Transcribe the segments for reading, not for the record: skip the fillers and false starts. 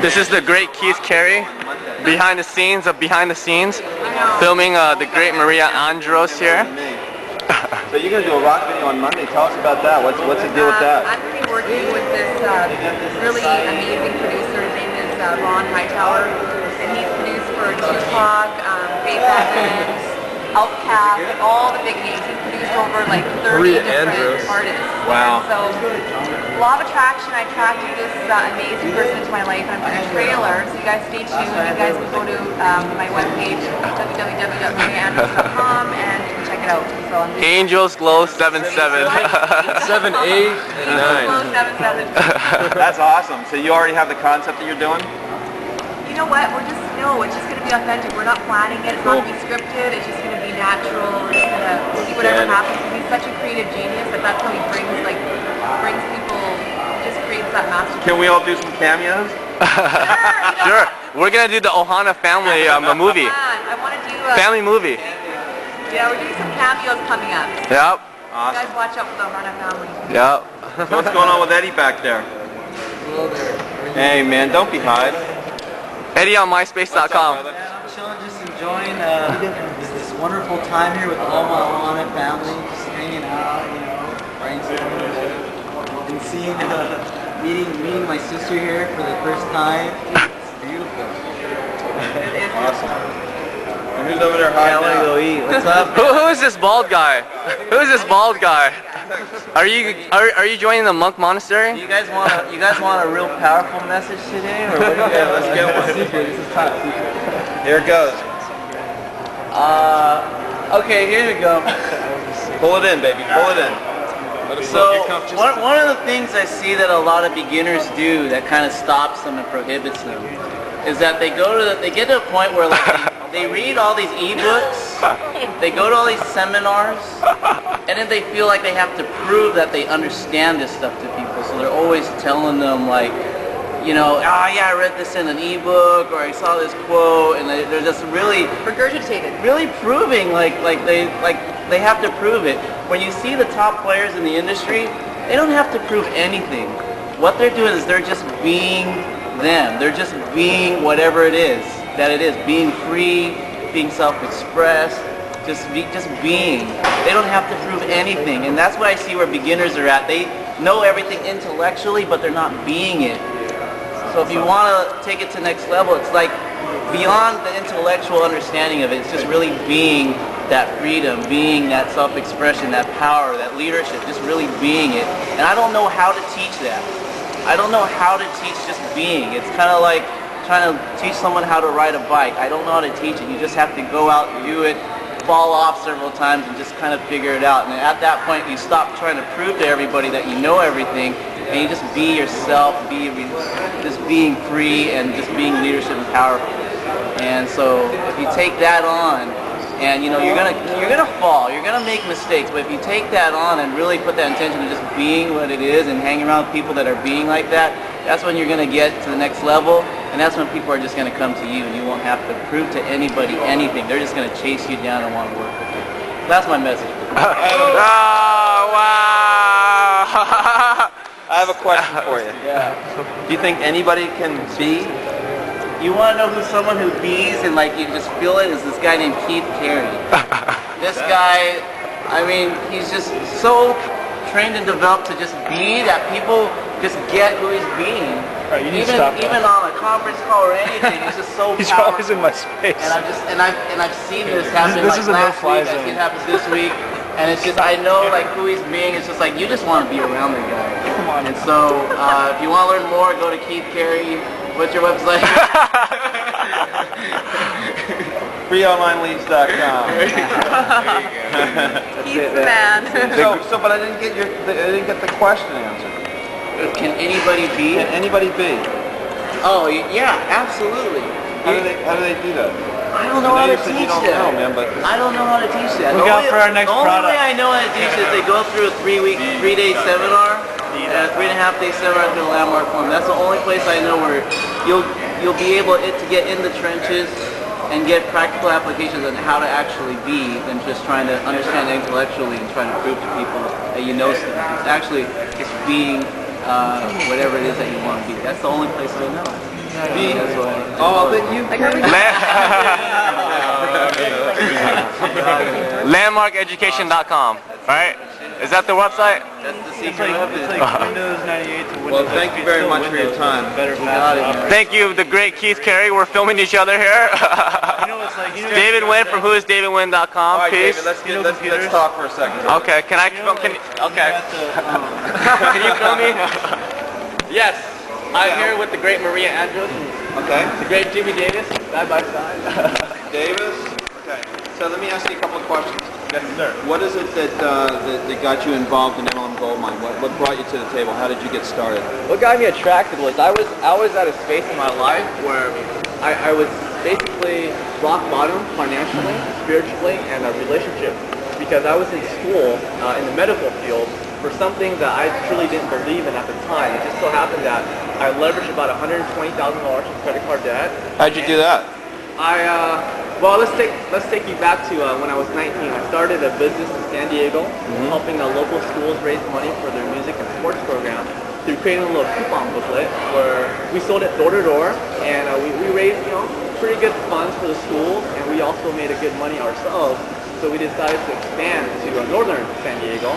This is the great Keith Carey, behind the scenes of behind the scenes, filming the great Maria Andros here. So you're going to do a rock video on Monday. Tell us about that. What's the deal with that? I'm going to be working with this really amazing producer. His name is Ron Hightower, and he's produced for Tupac, Faith Evans, Outcast, all the big names. He's produced over like 30 different artists. Wow. So law of attraction, I attracted this amazing person into my life. I'm doing a trailer, so you guys stay tuned. You guys can go to my webpage, www.mariaandros.com, and you can check it out. So I'm Angels Glow 77. 7, 8, and 9. 7-7. That's awesome. So you already have the concept that you're doing? You know what? It's just going to be authentic. We're not planning it. It's not going to be scripted. It's just going to be natural. We're just going to see whatever happens. He's such a creative genius that that's how he brings people, just creates that masterpiece. Can we all do some cameos? Sure. We're going to do the Ohana family movie. I want to do Family movie. Yeah, we're doing some cameos coming up. Yep. You guys watch out for the Ohana family. Yep. So what's going on with Eddie back there? Hello there. Hey man, don't be hyde. Eddie on MySpace.com. I'm chilling, just enjoying this wonderful time here with all my Ohana family, just hanging out, brainstorming, and seeing, meeting my sister here for the first time. It's beautiful. Awesome. And who's over there hiding out? Go eat. What's up? Who is this bald guy? Who is this bald guy? Are you joining the monk monastery? You guys want a real powerful message today, or what do you guys? Let's get one. This is top secret. Here it goes. Okay, here we go. Pull it in, baby. Pull it in. So one of the things I see that a lot of beginners do that kind of stops them and prohibits them is that they get to a point where they read all these ebooks, they go to all these seminars, and then they feel like they have to prove that they understand this stuff to people. So they're always telling them yeah, I read this in an ebook, or I saw this quote, and they're just really Regurgitated. really proving they have to prove it. When you see the top players in the industry, they don't have to prove anything. What they're doing is they're just being them. They're just being whatever it is that it is. Being free, being self-expressed, just being. They don't have to prove anything, and that's what I see where beginners are at. They know everything intellectually, but they're not being it. So if you want to take it to the next level, it's like beyond the intellectual understanding of it. It's just really being that freedom, being that self-expression, that power, that leadership, just really being it. And I don't know how to teach that. I don't know how to teach just being. It's kind of like trying to teach someone how to ride a bike. I don't know how to teach it. You just have to go out and do it, fall off several times, and just kind of figure it out. And at that point, you stop trying to prove to everybody that you know everything, and you just be yourself, just being free, and just being leadership and powerful. And so if you take that on, and you're gonna fall, you're gonna make mistakes, but if you take that on and really put that intention of just being what it is and hang around people that are being like that, that's when you're gonna get to the next level, and that's when people are just gonna come to you, and you won't have to prove to anybody anything. They're just gonna chase you down and want to work with you. That's my message. Oh, wow! I have a question for you. Yeah. Do you think anybody can be? You want to know who someone who bees and you just feel it is this guy named Keith Carey. This guy, I mean, he's just so trained and developed to just be that people just get who he's being. Right, you need to stop that. Even on a conference call or anything, he's just so He's powerful. always in my space. And I've seen this happen This is a last no-fly week. I've zone. seen it happen this week. And it's just, I know who he's being. It's just you just want to be around the guy. Come on. And so, if you want to learn more, go to Keith Carey. What's your website? FreeOnlineLeads.com. He's the man. But I didn't get the question answered. Can anybody be? Can anybody be? Oh, yeah, absolutely. How do they do that? I don't know how to You said teach you don't that. know, man, but I don't know how to teach that. Look out for our next The only product. way I know how to teach is they go through a 3-day seminar, and a 3.5-day seminar through the Landmark Forum. That's the only place I know where you'll be able to get in the trenches and get practical applications on how to actually be than just trying to understand intellectually and trying to prove to people that you know stuff. It's actually just being whatever it is that you want to be. That's the only place to know. Me? That's what. Oh, then you. Landmarkeducation.com, right? Is that the website? That's the It's secret like, weapon. it's like Windows 98 to Windows. Well, thank you very much for your time. Better got it. faster. Thank you, the great Keith Carey. We're filming each other here. You know, it's like, you know, David Wynn from whoisdavidwynn.com. All right, Peace. David, let's talk for a second. Okay, can I? Okay. Can you film me? Yes. I'm here with the great Maria Andrews and Okay. the great Jimmy Davis, side by side. Davis. Okay. So let me ask you a couple of questions. Yes, sir. What is it that got you involved in MLM Gold Mine? What brought you to the table? How did you get started? What got me attracted was I was at a space in my life where I was basically rock bottom financially, spiritually, and a relationship, because I was in school in the medical field for something that I truly didn't believe in at the time. It just so happened that I leveraged about $120,000 in credit card debt. How'd you do that? Well, let's take you back to when I was 19. I started a business in San Diego, helping local schools raise money for their music and sports program through creating a little coupon booklet where we sold it door to door, and we raised pretty good funds for the schools, and we also made a good money ourselves. So we decided to expand to northern San Diego.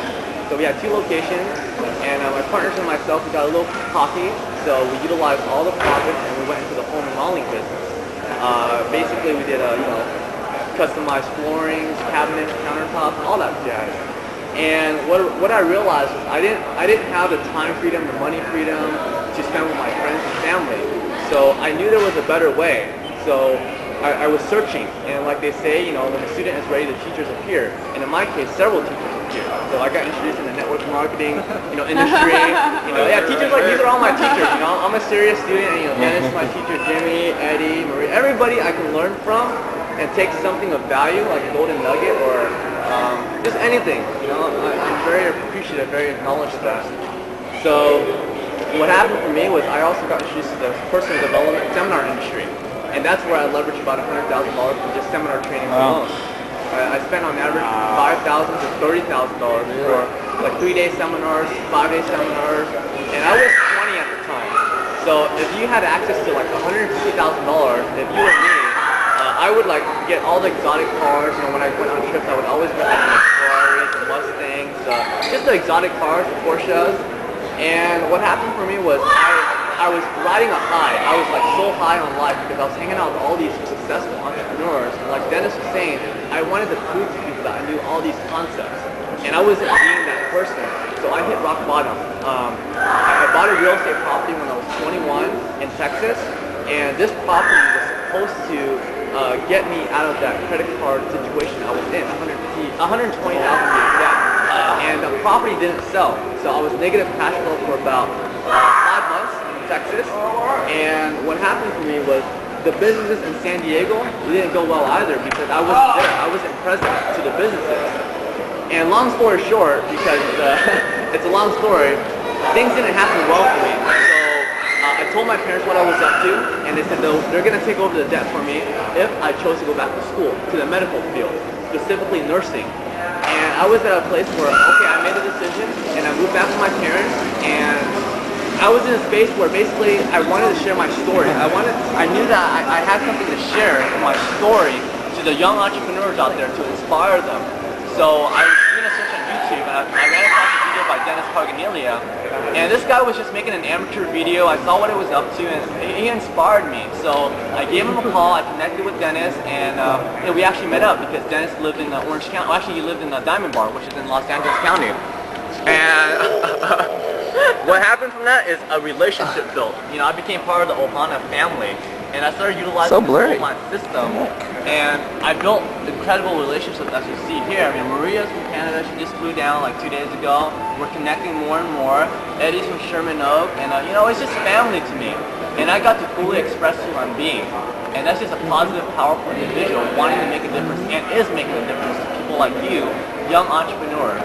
So we had 2 locations, and my partners and myself, we got a little cocky, so we utilized all the profits and we went into the home remodeling business. Basically, we did customized floorings, cabinets, countertops, all that jazz. And what I realized was I didn't have the time freedom, the money freedom to spend with my friends and family. So I knew there was a better way. So I was searching, and like they say, when a student is ready, the teachers appear. And in my case, several teachers appeared. So I got introduced in the network marketing, industry. Teachers like these are all my teachers. I'm a serious student, and Dennis, my teacher, Jimmy, Eddie, Marie, everybody I can learn from and take something of value, like a golden nugget or just anything. I'm very appreciative, very acknowledged of that. So what happened for me was I also got introduced to the personal development seminar industry. And that's where I leveraged about $100,000 from just seminar training alone. I spent on average $5,000 to $30,000 for like 3-day seminars, 5-day seminars, and I was 20 at the time. So if you had access to like $150,000, if you were me, I would like get all the exotic cars. When I went on trips, I would always get like Ferraris, the Mustangs, just the exotic cars, the Porsches. And what happened for me was I was riding a high. I was like so high on life because I was hanging out with all these successful entrepreneurs. And like Dennis was saying, I wanted to prove to people that I knew all these concepts. And I wasn't being that person. So I hit rock bottom. I bought a real estate property when I was 21 in Texas. And this property was supposed to get me out of that credit card situation I was in, $120,000 in debt. And the property didn't sell. So I was negative cash flow for about 5 months. Texas, and what happened for me was the businesses in San Diego didn't go well either because I wasn't there. I wasn't present to the businesses. And long story short, because it's a long story, things didn't happen well for me. So I told my parents what I was up to, and they said they're going to take over the debt for me if I chose to go back to school, to the medical field, specifically nursing. And I was at a place where, okay, I made a decision, and I moved back with my parents, and I was in a space where basically I wanted to share my story. I knew that I had something to share in my story to the young entrepreneurs out there to inspire them. So I was doing a search on YouTube and I ran across a video by Dennis Carganiglia, and this guy was just making an amateur video. I saw what it was up to and he inspired me. So I gave him a call, I connected with Dennis, and we actually met up because Dennis lived in Orange County. Well, actually he lived in Diamond Bar, which is in Los Angeles County. And what happened from that is a relationship built. I became part of the Ohana family, and I started utilizing the online system, and I built incredible relationships as you see here. Maria's from Canada. She just flew down like 2 days ago. We're connecting more and more. Eddie's from Sherman Oak, and it's just family to me. And I got to fully express who I'm being. And that's just a positive, powerful individual wanting to make a difference and is making a difference to people like you, young entrepreneurs.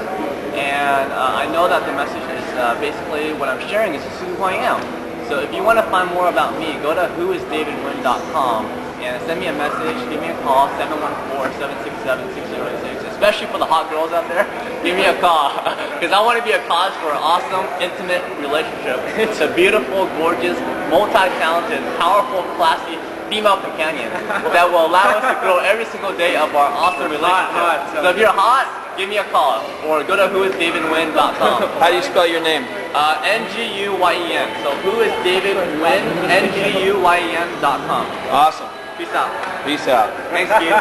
And I know that the message is basically what I'm sharing is just who I am. So if you want to find more about me, go to whoisdavidwynn.com and send me a message, give me a call, 714-767-6086. especially for the hot girls out there, give me a call. Because I want to be a cause for an awesome, intimate relationship. It's a beautiful, gorgeous, multi-talented, powerful, classy female companion that will allow us to grow every single day of our awesome relationship. So if you're hot, give me a call or go to whoisdavidwin.com. How do you spell your name? Nguyen. So whoisdavidwin, Nguyen.com. Awesome. Peace out. Peace out. Thanks, Keith.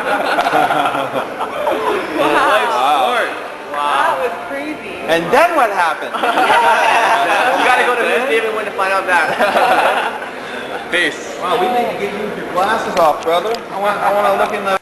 That was crazy. And then what happened? You gotta go to whoisdavidwin to find out that. Peace. Wow, we need to get you your glasses off, brother. I want to look in the